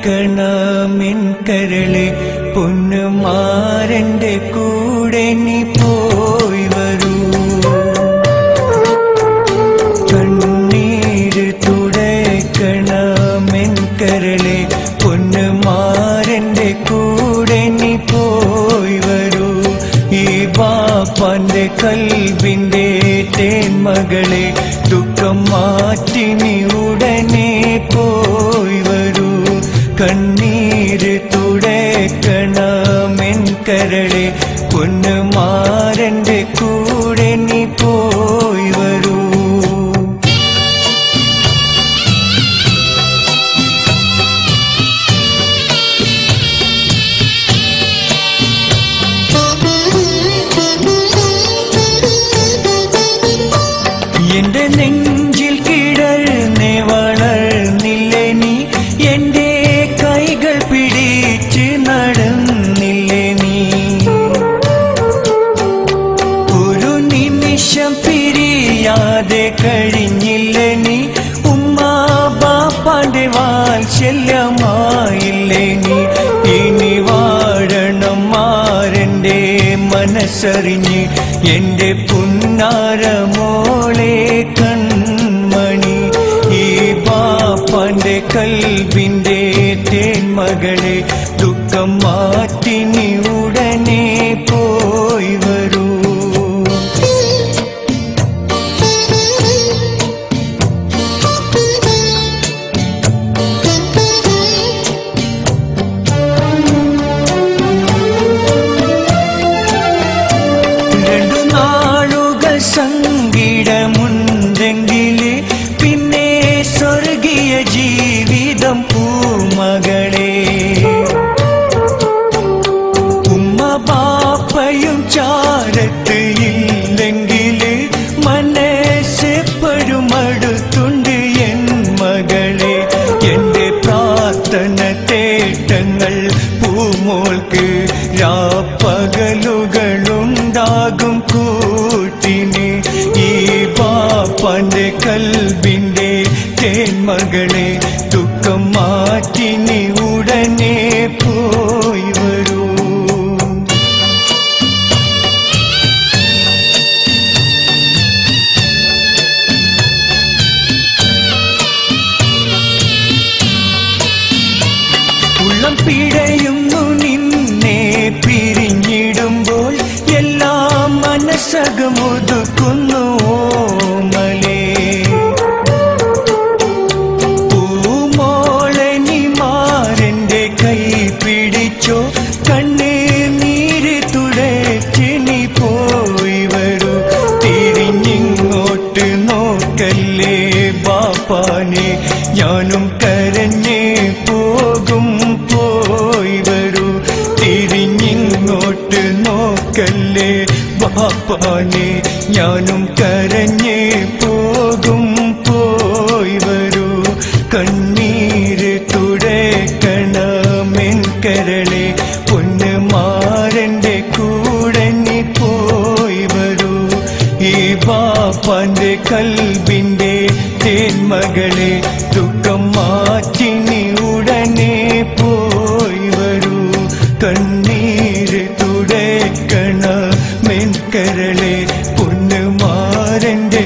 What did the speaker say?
തുടയ്ക്കണമെൻ കരളെ പൊന്നുമാരന്റെ കൂടെ നീ പോയി വരൂ. കണ്ണീര് തുടയ്ക്കണമെൻ കരളെ പൊന്നുമാരന്റെ കൂടെ നീ പോയി വരൂ. ഈ ബാപ്പാന്റെ കൽബിന്റെ തേന്മകളെ ദുഃഖം മാറ്റി നീ ഉടനെ പോയി വരൂ. കണ്ണീര് തുടയ്ക്കണമെൻ കരളെ പൊന്നുമാരന്റെ കൂടെ നീ പോയി വരൂ. എന്റെ നെഞ്ചിൽ കിടന്നേ വളർന്നില്ലേ നീ, എന്റെ കൈകൾ പിടിച്ച് നടന്നില്ലേ നീ. ഒരു നിമിഷം പിരിയാതെ കഴിഞ്ഞില്ലേ നീ, ഉമ്മാ ബാപ്പാന്റെ വാത്സല്യമായില്ലേ നീ. ഇനി വാഴണം മാരന്റെ മനസ്സറിഞ്ഞ് എന്റെ പുന്നാരമോളെ കൺമണി. ഈ ബാപ്പാന്റെ കൽബിന്റെ തേന്മകളെ ദുഃഖം മാറ്റി നീ ഉടനെ പോയി വരൂ. സങ്കടമുണ്ടെങ്കില് പിന്നെ സ്വർഗീയ ജീവിതം പൂമകളെ. ഉമ്മ ബാപ്പയും ചാരത്ത് ഇല്ലെങ്കില് മനസ്സെപ്പോഴും അടുത്തുണ്ട് എൻ മകളെ. എന്റെ പ്രാർത്ഥന തേട്ടങ്ങൾ പൂമോൾക്ക് രാപ്പകലുകളുണ്ടാകും കൂട്ടിന്. ഈ ബാപ്പാന്റെ കൽബിന്റെ തേന്മകളെ ദുഃഖം മാറ്റി നീ ഉടനെ പോയി വരൂ. ഉള്ളം പിടയുന്നു നിന്നെ പിരിഞ്ഞിടുമ്പോൾ, എല്ലാം മനസ്സകമൊതുക്കുന്നു ഓമലേ. പൂമോളെ നീ മാരന്റെ കൈ പിടിച്ചോ, കണ്ണീര് തുടച്ച് നീ പോയി വരൂ. തിരിഞ്ഞിങ്ങോട്ട് നോക്കല്ലേ ബാപ്പാനെ, ഞാനും കരഞ്ഞേ പോകും പോയി വരൂ. തിരിഞ്ഞിങ്ങോട്ട് നോക്കല്ലേ ബാപ്പാനെ, ഞാനും കരഞ്ഞേ പോകും പോയി വരൂ. കണ്ണീര് തുടയ്ക്കണമെൻ കരളെ പൊന്നുമാരന്റെ കൂടെ നീ പോയി വരൂ. ഈ ബാപ്പാന്റെ കൽബിന്റെ തേന്മകളെ ദുഃഖം മാറ്റി നീ ഉടനെ പോയി വരൂ. കണ്ണീര് തുടയ്ക്കണമെൻ കരളെ പൊന്നുമാരന്റെ